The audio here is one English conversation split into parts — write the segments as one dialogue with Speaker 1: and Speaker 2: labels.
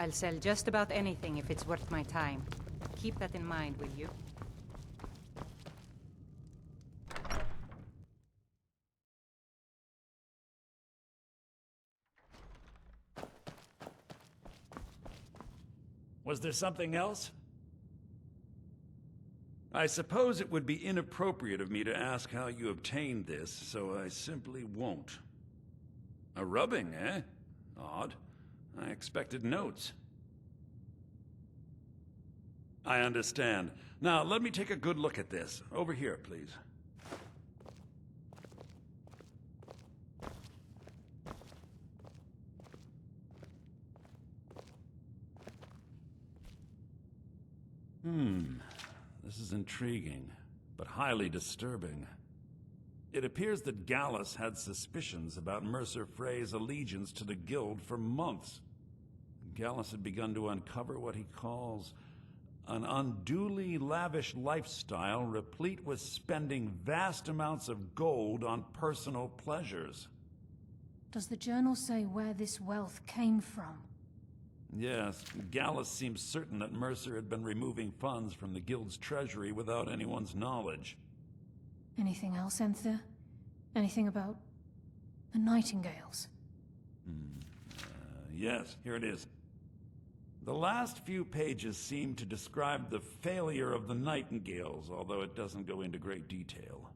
Speaker 1: I'll sell just about anything if it's worth my time. Keep that in mind, will you?
Speaker 2: Was there something else? I suppose it would be inappropriate of me to ask how you obtained this, so I simply won't. A rubbing, eh? Odd. I expected notes. I understand. Now, let me take a good look at this. Over here, please. This is intriguing, but highly disturbing. It appears that Gallus had suspicions about Mercer Frey's allegiance to the Guild for months. Gallus had begun to uncover what he calls an unduly lavish lifestyle replete with spending vast amounts of gold on personal pleasures.
Speaker 3: Does the journal say where this wealth came from?
Speaker 2: Yes, Gallus seems certain that Mercer had been removing funds from the Guild's treasury without anyone's knowledge.
Speaker 3: Anything else, Enthir? Anything about the Nightingales?
Speaker 2: Yes, here it is. The last few pages seem to describe the failure of the Nightingales, although it doesn't go into great detail.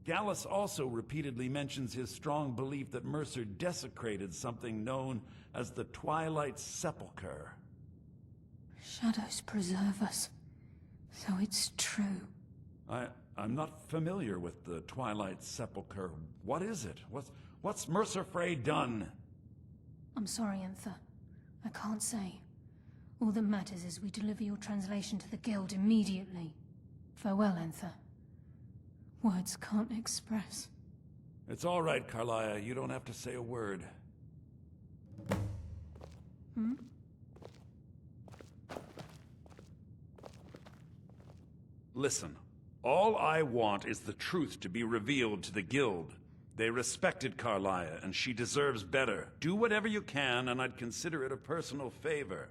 Speaker 2: Gallus also repeatedly mentions his strong belief that Mercer desecrated something known as the Twilight Sepulchre.
Speaker 3: Shadows preserve us. So it's true.
Speaker 2: I'm not familiar with the Twilight Sepulchre. What is it? What's Mercer Frey done?
Speaker 3: I'm sorry, Enthir. I can't say. All that matters is we deliver your translation to the Guild immediately. Farewell, Enthir. Words can't express.
Speaker 2: It's all right, Carlia. You don't have to say a word. Listen, all I want is the truth to be revealed to the Guild. They respected Carlia, and she deserves better. Do whatever you can, and I'd consider it a personal favor.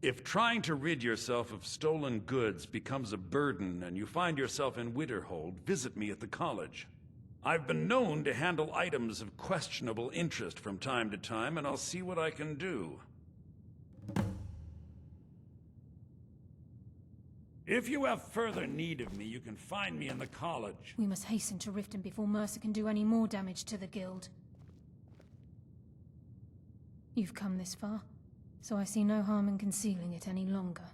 Speaker 2: If trying to rid yourself of stolen goods becomes a burden and you find yourself in Winterhold, visit me at the college. I've been known to handle items of questionable interest from time to time, and I'll see what I can do. If you have further need of me, you can find me in the college.
Speaker 3: We must hasten to Riften before Mercer can do any more damage to the Guild. You've come this far, so I see no harm in concealing it any longer.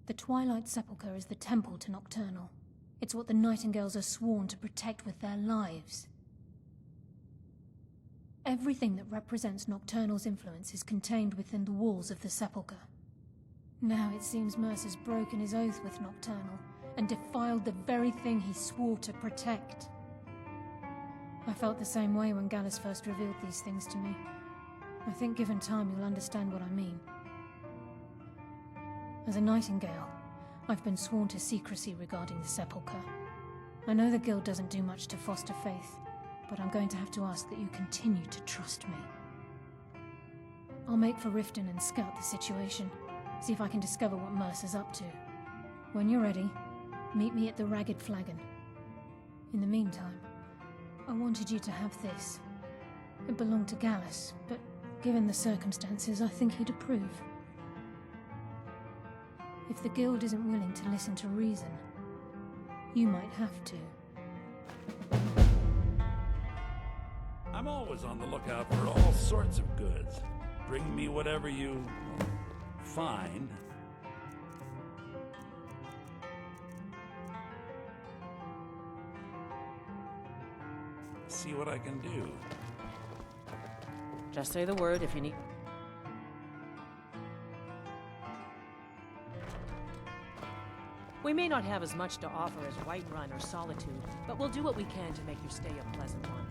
Speaker 3: The Twilight Sepulchre is the temple to Nocturnal. It's what the Nightingales are sworn to protect with their lives. Everything that represents Nocturnal's influence is contained within the walls of the Sepulchre. Now it seems Mercer's broken his oath with Nocturnal and defiled the very thing he swore to protect. I felt the same way when Gallus first revealed these things to me. I think given time you'll understand what I mean. As a Nightingale, I've been sworn to secrecy regarding the Sepulchre. I know the Guild doesn't do much to foster faith, but I'm going to have to ask that you continue to trust me. I'll make for Riften and scout the situation, see if I can discover what Mercer's up to. When you're ready, meet me at the Ragged Flagon. In the meantime, I wanted you to have this. It belonged to Gallus, but given the circumstances, I think he'd approve. If the Guild isn't willing to listen to reason, you might have to.
Speaker 2: I'm always on the lookout for all sorts of goods. Bring me whatever you find. See what I can do.
Speaker 1: Just say the word if you need... We may not have as much to offer as Whiterun or Solitude, but we'll do what we can to make your stay a pleasant one.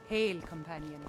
Speaker 4: Hail, companion.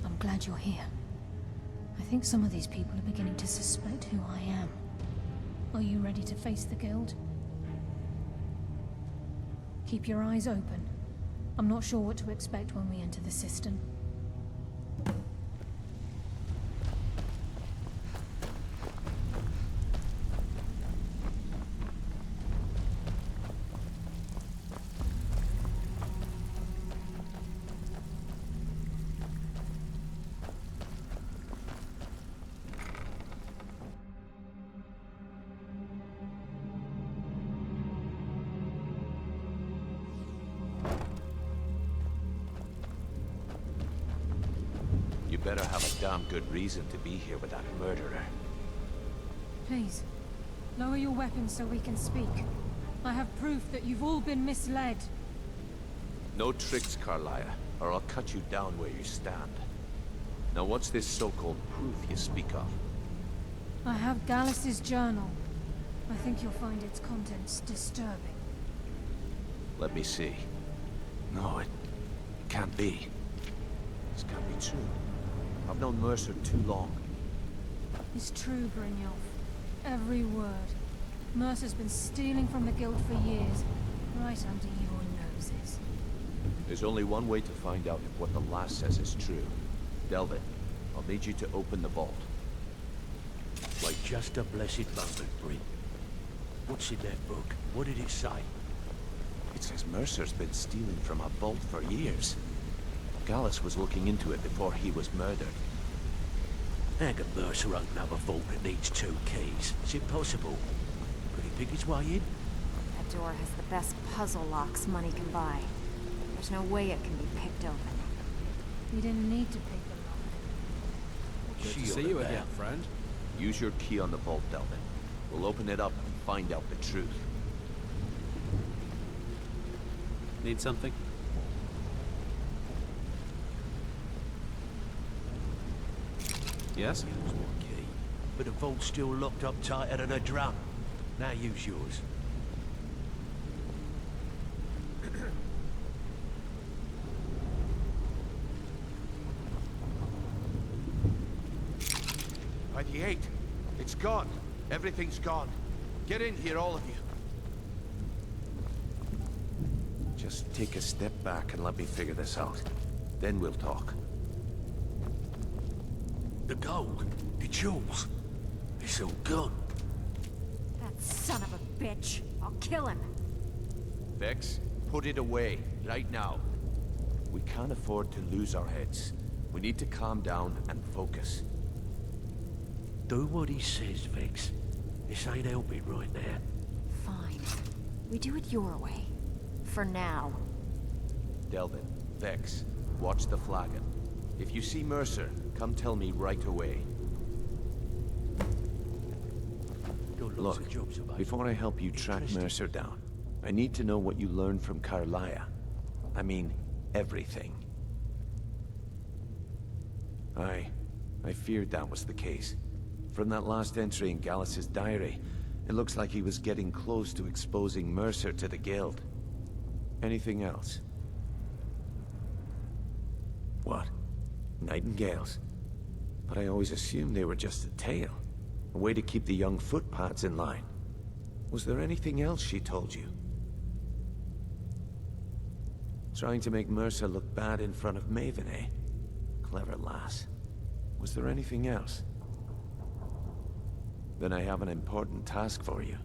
Speaker 3: I'm glad you're here. I think some of these people are beginning to suspect who I am. Are you ready to face the Guild? Keep your eyes open. I'm not sure what to expect when we enter the cistern.
Speaker 5: You better have a damn good reason to be here with that murderer.
Speaker 3: Please, lower your weapons so we can speak. I have proof that you've all been misled.
Speaker 5: No tricks, Carlia, or I'll cut you down where you stand. Now what's this so-called proof you speak of?
Speaker 3: I have Gallus's journal. I think you'll find its contents disturbing.
Speaker 5: Let me see. No, it can't be. This can't be true. I've known Mercer too long.
Speaker 3: It's true, Brynjolf. Every word. Mercer's been stealing from the Guild for years, right under your noses.
Speaker 5: There's only one way to find out if what the lass says is true. Delvin, I'll need you to open the vault.
Speaker 6: Wait just a blessed moment, Bryn. What's in that book? What did it say?
Speaker 5: It says Mercer's been stealing from a vault for years. Gallus was looking into it before he was murdered.
Speaker 6: How can Mercer open up a vault that needs 2 keys? Is it possible? Could he pick his way in?
Speaker 7: That door has the best puzzle locks money can buy. There's no way it can be picked open.
Speaker 3: You didn't need to pick the lock.
Speaker 8: Good to see you again, friend.
Speaker 5: Use your key on the vault, Delvin. We'll open it up and find out the truth.
Speaker 8: Need something? Yes?
Speaker 6: Use one key, but the vault's still locked up tighter than a drum. Now use yours.
Speaker 9: By the 8. It's gone. Everything's gone. Get in here, all of you.
Speaker 5: Just take a step back and let me figure this out. Then we'll talk.
Speaker 6: The gold, the jewels, it's all gone.
Speaker 7: That son of a bitch. I'll kill him.
Speaker 5: Vex, put it away, right now. We can't afford to lose our heads. We need to calm down and focus.
Speaker 6: Do what he says, Vex. This ain't helping right now.
Speaker 7: Fine. We do it your way. For now.
Speaker 5: Delvin, Vex, watch the flagon. If you see Mercer, come tell me right away.
Speaker 6: Got lots
Speaker 5: Look,
Speaker 6: of jobs available.
Speaker 5: before I help you track
Speaker 6: Interesting.
Speaker 5: Mercer down, I need to know what you learned from Carlia. I mean, everything. I feared that was the case. From that last entry in Gallus's diary, it looks like he was getting close to exposing Mercer to the Guild. Anything else? What? Nightingales? But I always assumed they were just a tale. A way to keep the young footpads in line. Was there anything else she told you? Trying to make Mercer look bad in front of Maven, eh? Clever lass. Was there anything else? Then I have an important task for you.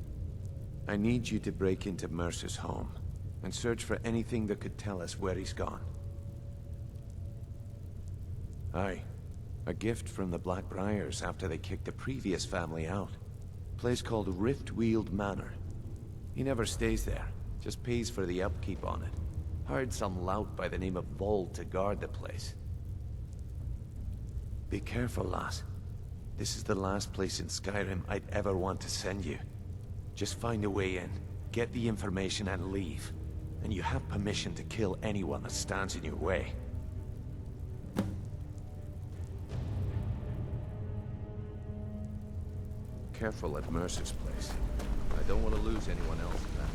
Speaker 5: I need you to break into Mercer's home and search for anything that could tell us where he's gone. Aye. A gift from the Blackbriars after they kicked the previous family out. Place called Riftweald Manor. He never stays there, just pays for the upkeep on it. Hired some lout by the name of Vold to guard the place. Be careful, lass. This is the last place in Skyrim I'd ever want to send you. Just find a way in, get the information and leave. And you have permission to kill anyone that stands in your way. Careful at Mercer's place. I don't want to lose anyone else in that.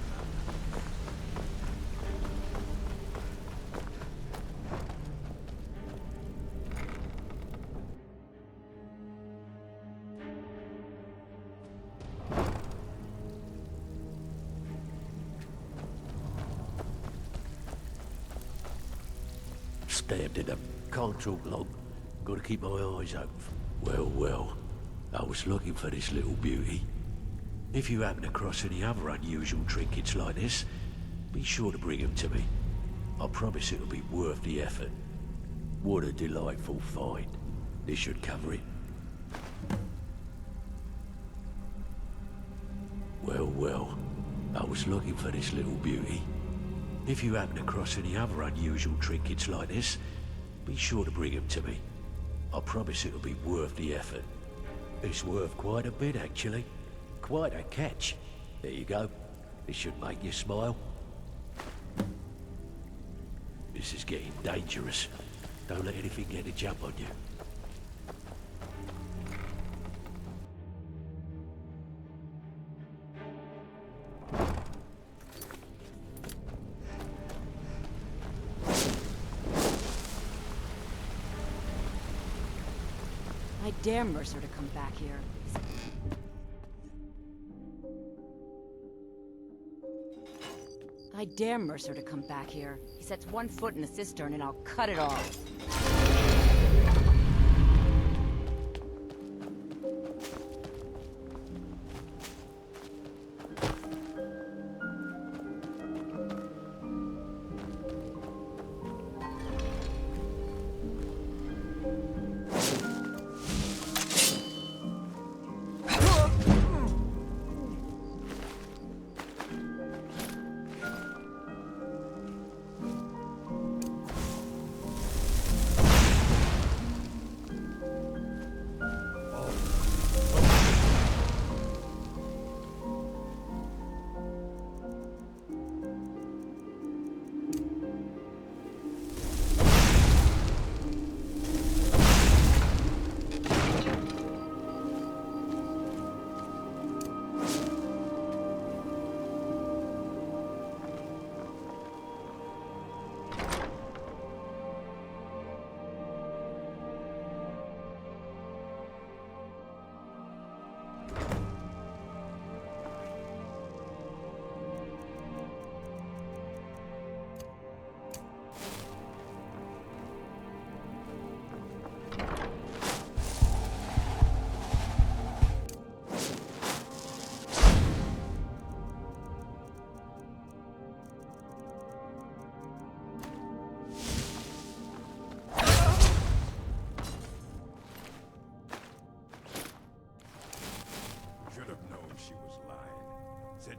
Speaker 6: Stabbed at them. Can't talk long. Gotta keep my eyes open. Well. I was looking for this little beauty. If you happen across any other unusual trinkets like this, be sure to bring them to me. I promise it'll be worth the effort. What a delightful find. This should cover it. Well. I was looking for this little beauty. If you happen across any other unusual trinkets like this, be sure to bring them to me. I promise it'll be worth the effort. It's worth quite a bit, actually. Quite a catch. There you go. This should make you smile. This is getting dangerous. Don't let anything get a jump on you.
Speaker 7: I dare Mercer to come back here. I dare Mercer to come back here. He sets one foot in the cistern and I'll cut it off.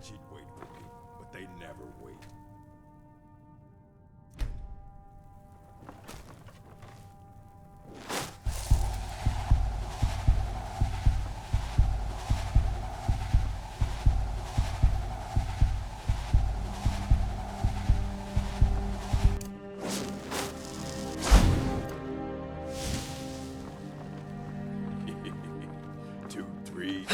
Speaker 4: She'd wait for me, but they never wait. Two, three.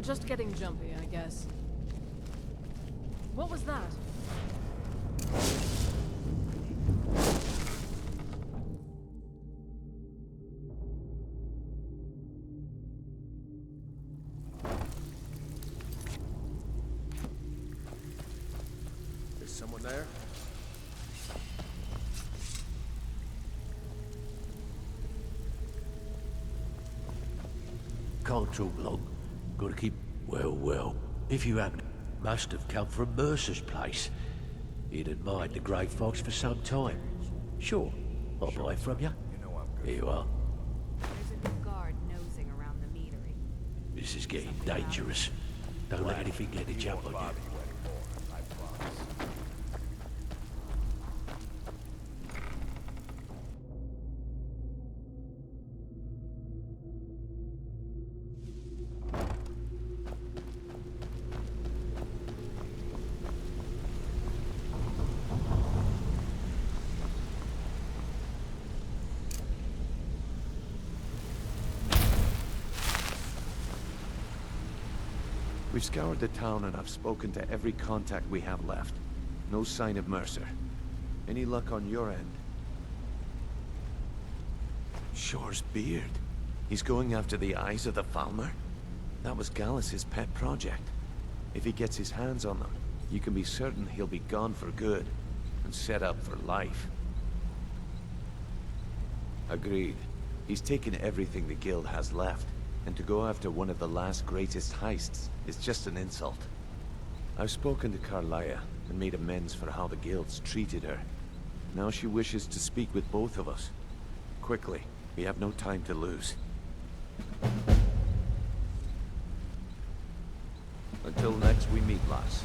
Speaker 1: Just getting jumpy, I guess. What was that?
Speaker 9: Is someone there?
Speaker 6: Can't talk long. Gotta keep... Well. If you happen... Must have come from Mercer's place. He'd admired the Grey Fox for some time. Sure, I'll buy it from you. Here you are.
Speaker 7: There's a new guard nosing around the meadery.
Speaker 6: This is getting dangerous. Don't let anything get a jump on you.
Speaker 5: We've scoured the town and I've spoken to every contact we have left. No sign of Mercer. Any luck on your end? Shore's beard. He's going after the eyes of the Falmer? That was Gallus's pet project. If he gets his hands on them, you can be certain he'll be gone for good, and set up for life. Agreed. He's taken everything the Guild has left, and to go after one of the last greatest heists is just an insult. I've spoken to Carlia and made amends for how the Guild's treated her. Now she wishes to speak with both of us. Quickly, we have no time to lose. Until next we meet, lass.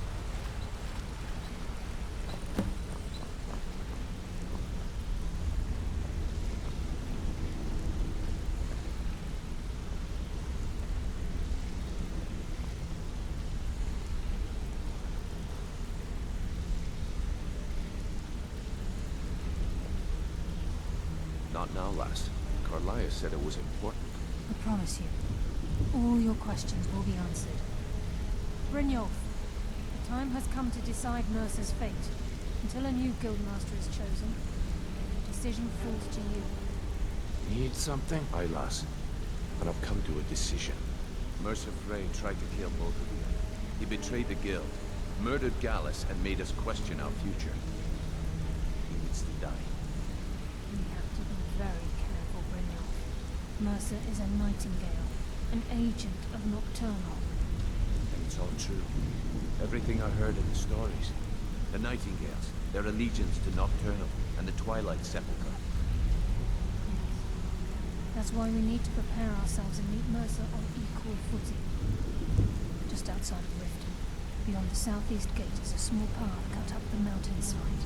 Speaker 5: Not now, lass. Carlia said it was important.
Speaker 3: I promise you, all your questions will be answered. Brynjolf, the time has come to decide Mercer's fate. Until a new guildmaster is chosen, the decision falls to you.
Speaker 5: Need something? Aye, lass. And I've come to a decision. Mercer Frey tried to kill both of you. He betrayed the Guild, murdered Gallus, and made us question our future. He needs to die.
Speaker 3: We have to be very careful, Brynjolf. Mercer is a nightingale, an agent of Nocturnal.
Speaker 5: And it's all true. Everything I heard in the stories. The Nightingales, their allegiance to Nocturnal, and the Twilight Sepulchre.
Speaker 3: That's why we need to prepare ourselves and meet Mercer on equal footing. Just outside of Riften, beyond the southeast gate is a small path cut up the mountainside.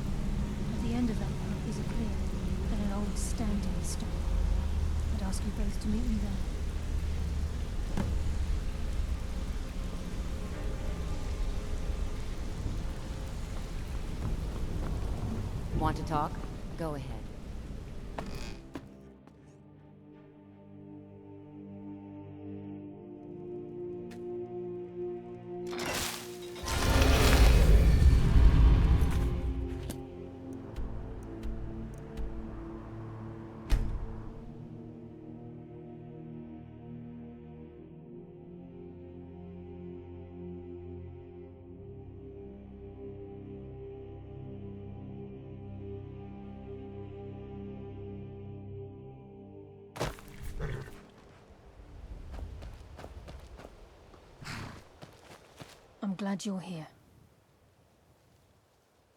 Speaker 3: At the end of that path is a clearing, and an old standing stone. I'd ask you both to meet me there.
Speaker 7: Want to talk? Go ahead.
Speaker 3: I'm glad you're here.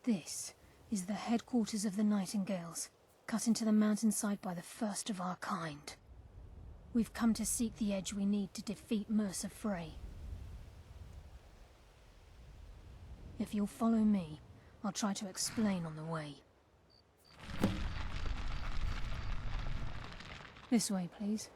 Speaker 3: This is the headquarters of the Nightingales, cut into the mountainside by the first of our kind. We've come to seek the edge we need to defeat Mercer Frey. If you'll follow me, I'll try to explain on the way. This way, please.